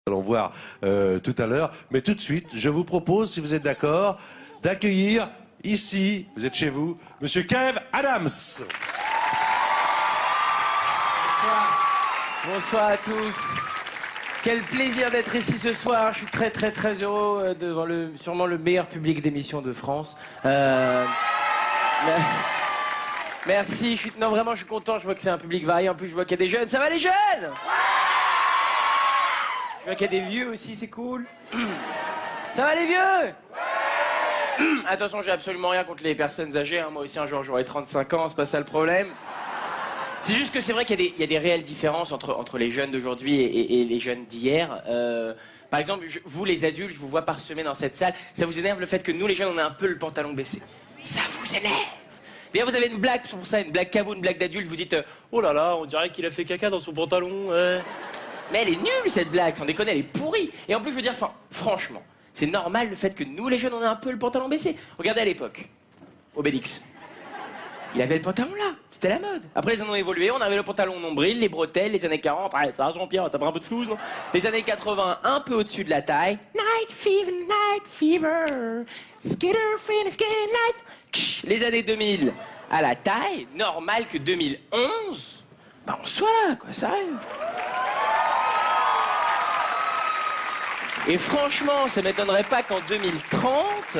allons voir tout à l'heure. Mais tout de suite, je vous propose, si vous êtes d'accord, d'accueillir ici, vous êtes chez vous, Monsieur Kev Adams. Bonsoir à tous. Quel plaisir d'être ici ce soir. Je suis très heureux devant sûrement le meilleur public d'émissions de France. Merci. Non, vraiment, je suis content. Je vois que c'est un public varié. En plus, je vois qu'il y a des jeunes. Ça va les jeunes? Je vois qu'il y a des vieux aussi. C'est cool. Ça va les vieux? Attention, j'ai absolument rien contre les personnes âgées. Moi aussi, un jour, j'aurai 35 ans. C'est pas ça le problème. C'est juste que c'est vrai qu'il y a des réelles différences entre les jeunes d'aujourd'hui et les jeunes d'hier. Par exemple, vous les adultes, je vous vois parsemés dans cette salle. Ça vous énerve le fait que nous les jeunes, on a un peu le pantalon baissé? Ça vous énerve? D'ailleurs, vous avez une blague pour ça, une blague caveau, une blague d'adulte. Vous dites oh là là, on dirait qu'il a fait caca dans son pantalon. Mais elle est nulle cette blague, sans déconner, elle est pourrie. Et en plus, je veux dire, franchement, c'est normal le fait que nous les jeunes, on a un peu le pantalon baissé. Regardez à l'époque, Obélix. Il avait le pantalon là, c'était la mode. Après, les années ont évolué, on avait le pantalon nombril, les bretelles, les années 40, ça, Jean-Pierre, t'as pas un peu de flouze, non? Les années 80, un peu au-dessus de la taille. Night fever, skitter, fin, skin, night. Les années 2000, à la taille, normal que 2011, on soit là, quoi, ça arrive. Et franchement, ça m'étonnerait pas qu'en 2030...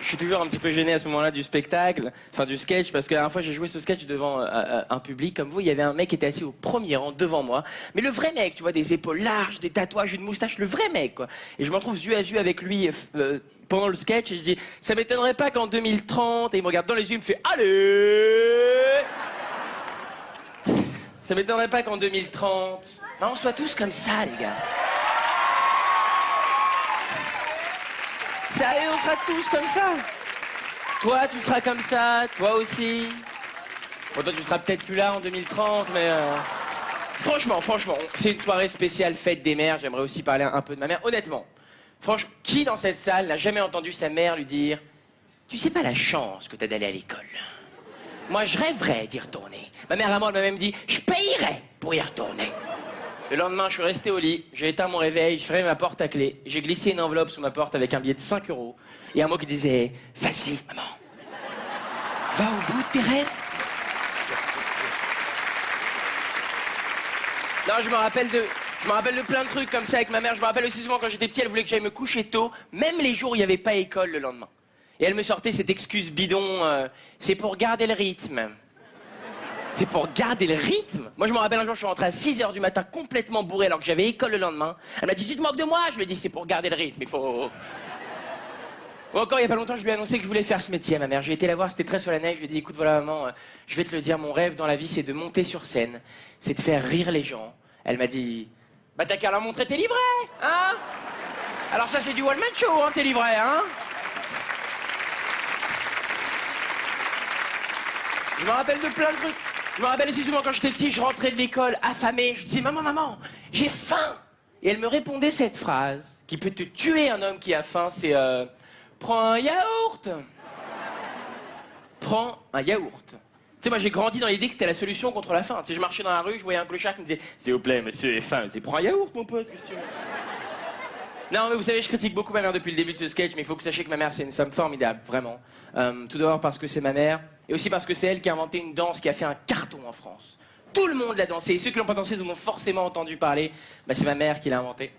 Je suis toujours un petit peu gêné à ce moment-là du spectacle, enfin du sketch, parce que la dernière fois j'ai joué ce sketch devant un public comme vous, il y avait un mec qui était assis au premier rang devant moi, mais le vrai mec, tu vois, des épaules larges, des tatouages, une moustache, le vrai mec, quoi. Et je m'en trouve yeux à yeux avec lui pendant le sketch, et je dis, ça m'étonnerait pas qu'en 2030, et il me regarde dans les yeux, il me fait, allez! Ça m'étonnerait pas qu'en 2030, on soit tous comme ça, les gars. Sérieux, on sera tous comme ça. Toi, tu seras comme ça, toi aussi. Bon, toi, tu seras peut-être plus là en 2030, mais... Franchement, c'est une soirée spéciale fête des mères. J'aimerais aussi parler un peu de ma mère. Honnêtement, franchement, qui dans cette salle n'a jamais entendu sa mère lui dire « Tu sais pas la chance que t'as d'aller à l'école. Moi, je rêverais d'y retourner. » Ma mère à moi, elle m'a même dit « Je payerais pour y retourner. » Le lendemain, je suis resté au lit, j'ai éteint mon réveil, j'ai fermé ma porte à clé, j'ai glissé une enveloppe sous ma porte avec un billet de 5 € et un mot qui disait « Vas-y, maman, va au bout de tes rêves. » Non, je me rappelle de plein de trucs comme ça avec ma mère. Je me rappelle aussi souvent quand j'étais petit, elle voulait que j'aille me coucher tôt, même les jours où il n'y avait pas école le lendemain. Et elle me sortait cette excuse bidon, c'est pour garder le rythme. C'est pour garder le rythme. Moi, je me rappelle un jour, je suis rentré à 6 h du matin complètement bourré alors que j'avais école le lendemain. Elle m'a dit, tu te moques de moi? Je lui ai dit, c'est pour garder le rythme, il faut... Ou encore, il y a pas longtemps, je lui ai annoncé que je voulais faire ce métier à ma mère. J'ai été la voir, c'était très solennel. Je lui ai dit, écoute, voilà, maman, je vais te le dire, mon rêve dans la vie, c'est de monter sur scène. C'est de faire rire les gens. Elle m'a dit, bah t'as qu'à leur montrer tes livrets, hein? Alors ça, c'est du one-man show, hein, tes livrets, hein? Je me rappelle de plein de trucs. Je me rappelle aussi souvent quand j'étais petit, je rentrais de l'école affamé. Je disais, maman, j'ai faim. Et elle me répondait cette phrase qui peut te tuer, un homme qui a faim, c'est prends un yaourt. Prends un yaourt. Tu sais, moi j'ai grandi dans l'idée que c'était la solution contre la faim. Tu sais, je marchais dans la rue, je voyais un clochard qui me disait, s'il vous plaît, monsieur est faim. Je disais, prends un yaourt, mon pote, qu'est-ce que tu veux? Non, mais vous savez, je critique beaucoup ma mère depuis le début de ce sketch, mais il faut que vous sachiez que ma mère, c'est une femme formidable, vraiment. Tout d'abord parce que c'est ma mère, et aussi parce que c'est elle qui a inventé une danse qui a fait un carton en France. Tout le monde l'a dansé, et ceux qui l'ont pas dansé, ils en ont forcément entendu parler. Bah, c'est ma mère qui l'a inventé.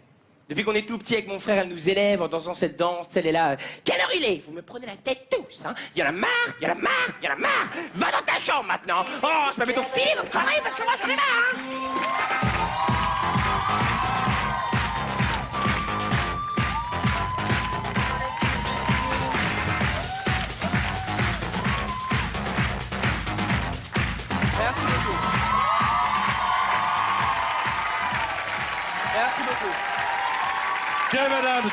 Depuis qu'on est tout petit avec mon frère, elle nous élève en dansant cette danse, elle est là. Quelle heure il est? Vous me prenez la tête tous, hein? Il y en a marre, il y en a marre, il y en a marre. Va dans ta chambre maintenant. Oh, je peux bientôt filer votre travail parce que moi j'en ai marre, hein? Merci beaucoup. Merci beaucoup. Kev Adams.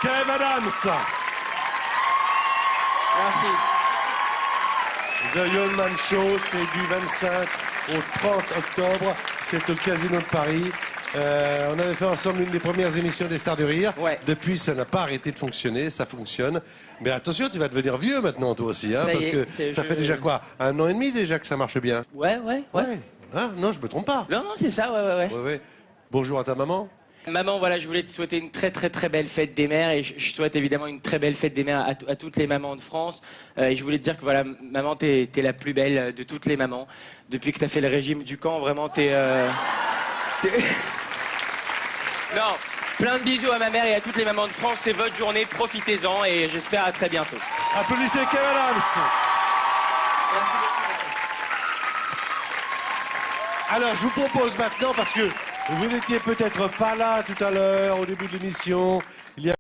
Kev Adams. Merci. The Young Man Show, c'est du 25 au 30 octobre. C'est au Casino de Paris. On avait fait ensemble une des premières émissions des Stars du Rire. Ouais. Depuis, ça n'a pas arrêté de fonctionner, ça fonctionne. Mais attention, tu vas devenir vieux maintenant, toi aussi, hein, Ça y parce est, que ça je- fait déjà quoi? 1 an et demi déjà que ça marche bien. Ouais. Hein, non, je me trompe pas. Non, c'est ça, ouais. Ouais. Bonjour à ta maman. Maman, voilà, je voulais te souhaiter une très belle fête des mères et je souhaite évidemment une très belle fête des mères à toutes les mamans de France. Et je voulais te dire que voilà, maman, t'es la plus belle de toutes les mamans. Depuis que t'as fait le régime du camp, vraiment, Non, plein de bisous à ma mère et à toutes les mamans de France. C'est votre journée, profitez-en et j'espère à très bientôt. Applaudissez Kev Adams. Alors, je vous propose maintenant, parce que vous n'étiez peut-être pas là tout à l'heure, au début de l'émission, il y a